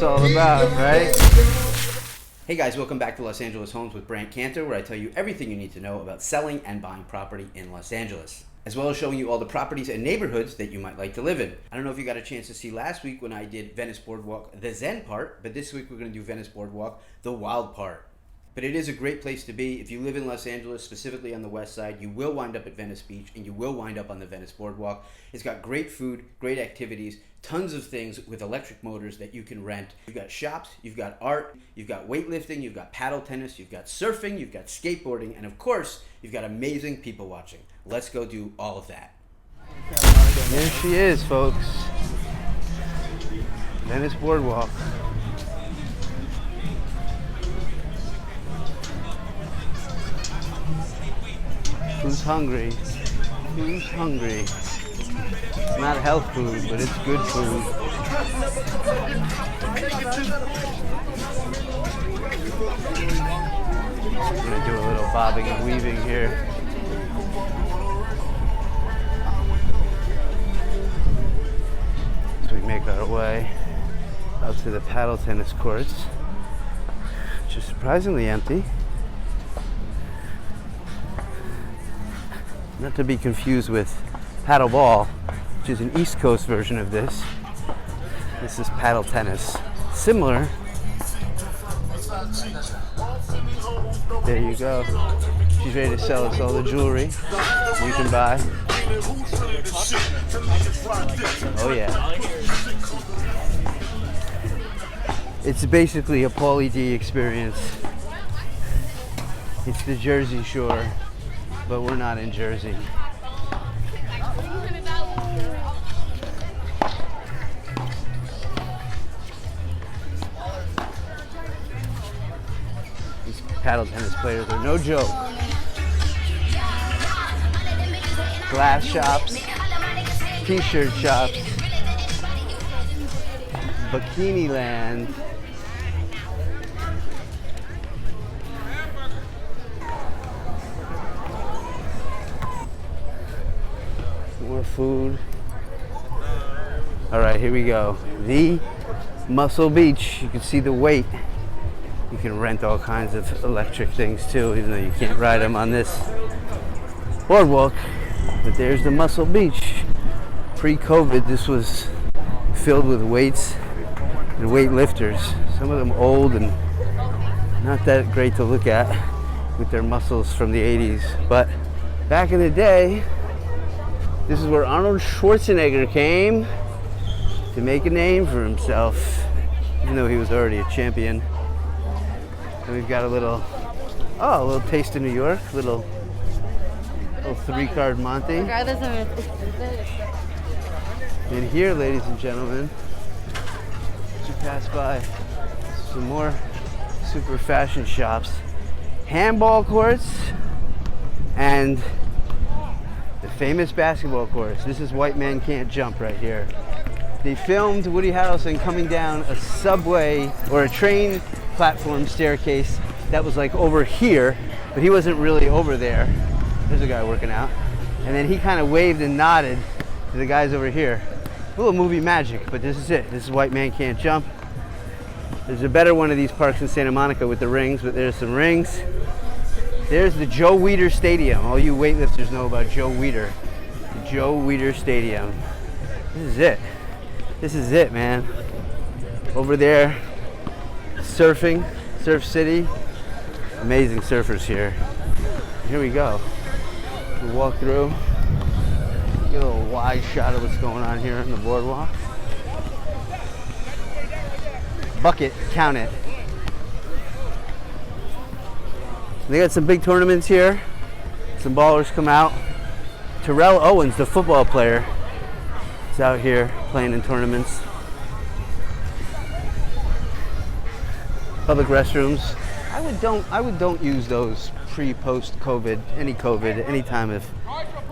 it's all about, right? Hey guys, welcome back to Los Angeles Homes with BrantKantor, where I tell you everything you need to know about selling and buying property in Los Angeles, as well as showing you all the properties and neighborhoods that you might like to live in. I don't know if you got a chance to see last week when I did Venice Boardwalk, the Zen part, but this week we're going to do Venice Boardwalk, the wild part. But it is a great place to be. If you live in Los Angeles, specifically on the west side, you will wind up at Venice Beach and you will wind up on the Venice Boardwalk. It's got great food, great activities, tons of things with electric motors that you can rent. You've got shops, you've got art, you've got weightlifting, you've got paddle tennis, you've got surfing, you've got skateboarding, and of course, you've got amazing people watching. Let's go do all of that. There she is, folks. Venice Boardwalk. Who's hungry? Who's hungry? It's not health food, but it's good food. I'm gonna do a little bobbing and weaving here. As we make our way out to the paddle tennis courts, which is surprisingly empty. Not to be confused with paddle ball, which is an East Coast version of this. This is paddle tennis. Similar. There you go. She's ready to sell us all the jewelry you can buy. Oh yeah. It's basically a Pauly D experience. It's the Jersey Shore, but we're not in Jersey. These paddle tennis players are no joke. Glass shops, t-shirt shops, bikini land. More food. All right, here we go. The Muscle Beach. You can see the weight. You can rent all kinds of electric things too, even though you can't ride them on this boardwalk. But there's the Muscle Beach. Pre-COVID, this was filled with weights and weightlifters. Some of them old and not that great to look at with their muscles from the 80s. But back in the day, this is where Arnold Schwarzenegger came to make a name for himself, even though he was already a champion. And we've got a little taste of New York, little 3-card Monte. Regardless of it's And here, ladies and gentlemen, as you pass by, some more super fashion shops, handball courts, and the famous basketball courts. This is White Man Can't Jump right here. They filmed Woody Harrelson coming down a subway or a train platform staircase that was like over here, but he wasn't really over there. There's a guy working out. And then he kind of waved and nodded to the guys over here. A little movie magic, but this is it. This is White Man Can't Jump. There's a better one of these parks in Santa Monica with the rings, but there's some rings. There's the Joe Weider Stadium. All you weightlifters know about Joe Weider. The Joe Weider Stadium. This is it. This is it, man. Over there, surfing, Surf City. Amazing surfers here. Here we go. We'll walk through. Get a little wide shot of what's going on here on the boardwalk. Bucket, count it. They got some big tournaments here. Some ballers come out. Terrell Owens, the football player, is out here playing in tournaments. Public restrooms. I would don't use those pre-post COVID, any time of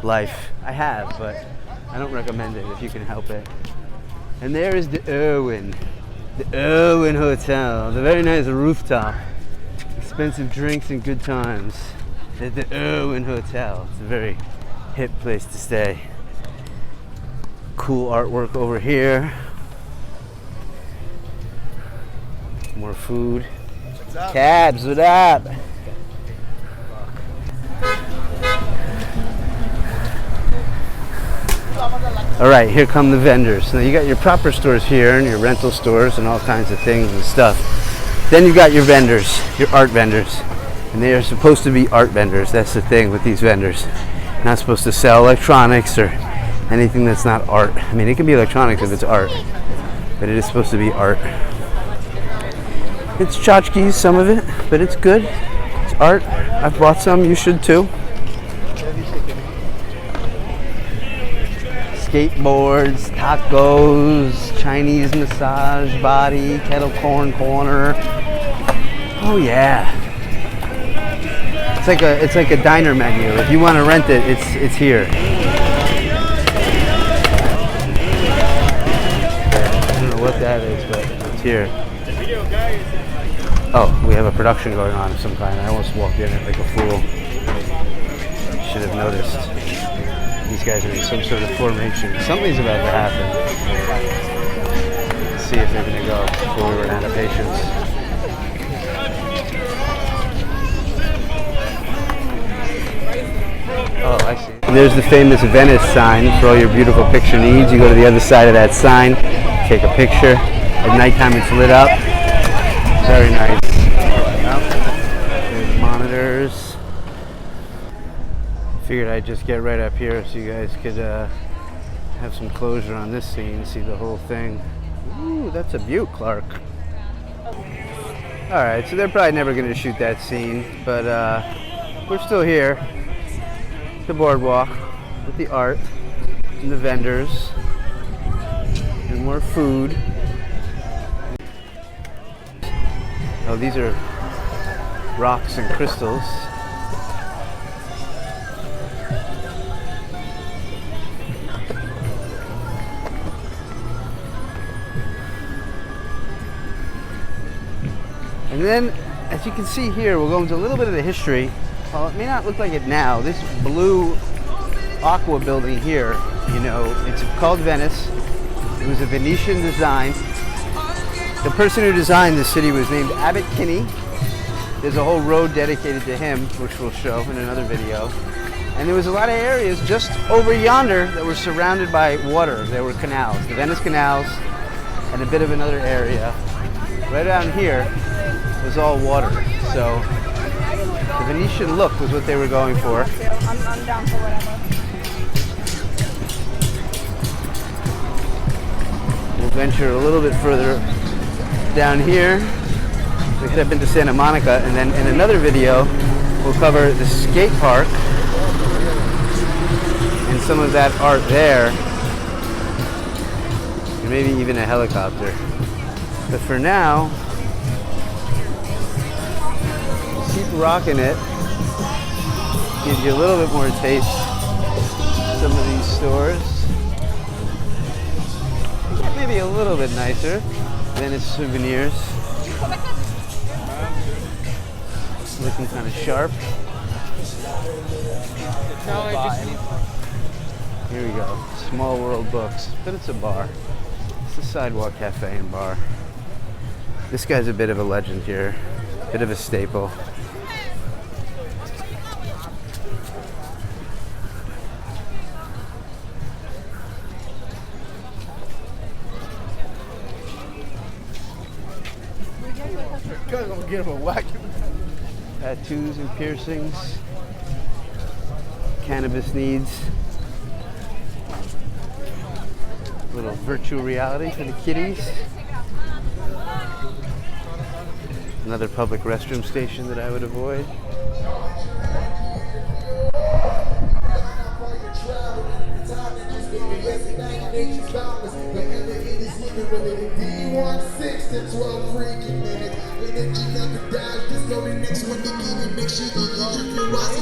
life. I have, but I don't recommend it if you can help it. And there is the Irwin Hotel, the very nice rooftop. Expensive drinks and good times at the Irwin Hotel. It's a very hip place to stay. Cool artwork over here. More food. Cabs, what up? All right, here come the vendors. Now you got your proper stores here and your rental stores and all kinds of things and stuff. Then you've got your vendors, your art vendors. And they are supposed to be art vendors. That's the thing with these vendors. Not supposed to sell electronics or anything that's not art. I mean, it can be electronics if it's art, but it is supposed to be art. It's tchotchkes, some of it, but it's good. It's art. I've bought some. You should too. Skateboards, tacos, Chinese massage body, kettle corn corner. Oh yeah. It's like a diner menu. If you want to rent it, it's here. I don't know what that is, but it's here. Oh, we have a production going on of some kind. I almost walked in it like a fool. Should have noticed. These guys are in some sort of formation. Something's about to happen. Let's see if they're going to go before we run out of patience. Oh, I see. And there's the famous Venice sign for all your beautiful picture needs. You go to the other side of that sign, take a picture. At nighttime it's lit up. Very nice. There's monitors. Figured I'd just get right up here so you guys could have some closure on this scene, see the whole thing. Ooh, that's a beaut, Clark. Alright, so they're probably never going to shoot that scene, but we're still here. The boardwalk with the art and the vendors and more food. Oh, these are rocks and crystals. And then, as you can see here, we'll go into a little bit of the history. Well, it may not look like it now. This blue aqua building here, you know, it's called Venice. It was a Venetian design. The person who designed this city was named Abbot Kinney. There's a whole road dedicated to him, which we'll show in another video. And there was a lot of areas just over yonder that were surrounded by water. There were canals, the Venice canals, and a bit of another area. Right down here was all water. So the Venetian look was what they were going for. I'm down for whatever. We'll venture a little bit further down here. We head up into Santa Monica, and then in another video, we'll cover the skate park and some of that art there, and maybe even a helicopter. But for now, keep rocking it. Gives you a little bit more taste of some of these stores. Maybe a little bit nicer. Venice souvenirs. Looking kind of sharp. Here we go. Small World Books, but it's a bar. It's a sidewalk cafe and bar. This guy's a bit of a legend here. Bit of a staple. Gonna get him a whack. Tattoos and piercings. Cannabis needs. Little virtual reality for the kiddies. Another public restroom station that I would avoid.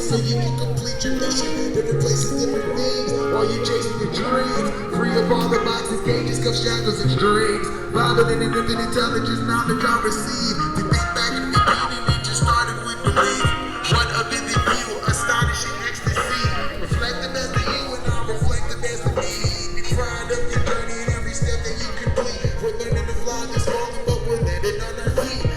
So you can complete your mission. Different places, different things. While you chasing your dreams, free up all the boxes, cages, cuff shackles, and strings. Rather than an infinite intelligence, knowledge I receive. To think back in the beginning, it just started with belief. What a vivid view, astonishing ecstasy. Reflect the best of you, and I reflect the best of me. Be proud of your journey and every step that you complete. We're learning to fly, just falling, but we're landing on our feet.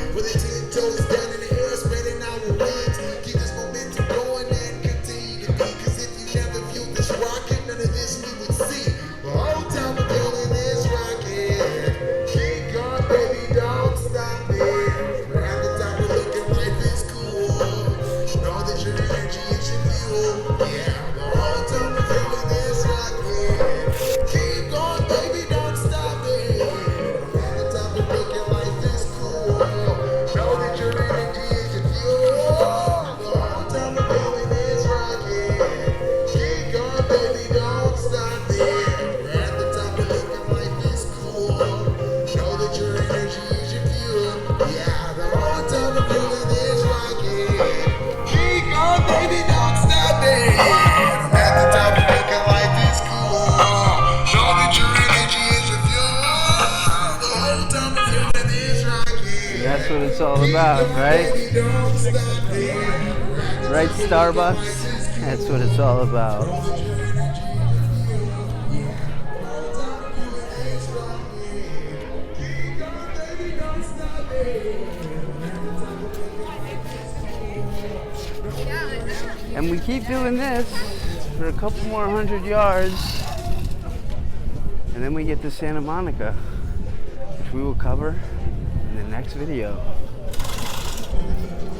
Yeah, the whole time I'm feeling this rockin'. Keep going, baby, don't stop it. At the top of making life is cool. Know that your energy is your fuel. The whole time I'm feeling this rockin'. Keep going, baby, don't stop it. At the top of making life is cool. Know that your energy is your fuel. Yeah, the whole time I'm feeling this rockin'. Keep going, baby, don't stop it. At the top of making life is cool. Know that your energy is your fuel. The whole time I'm feeling this rockin'. That's what it's all about, right? Baby, don't stop it. Right, Starbucks? That's what it's all about. And we keep doing this for a couple more 100 yards, and then we get to Santa Monica, which we will cover in the next video.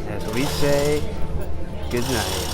As we say, good night.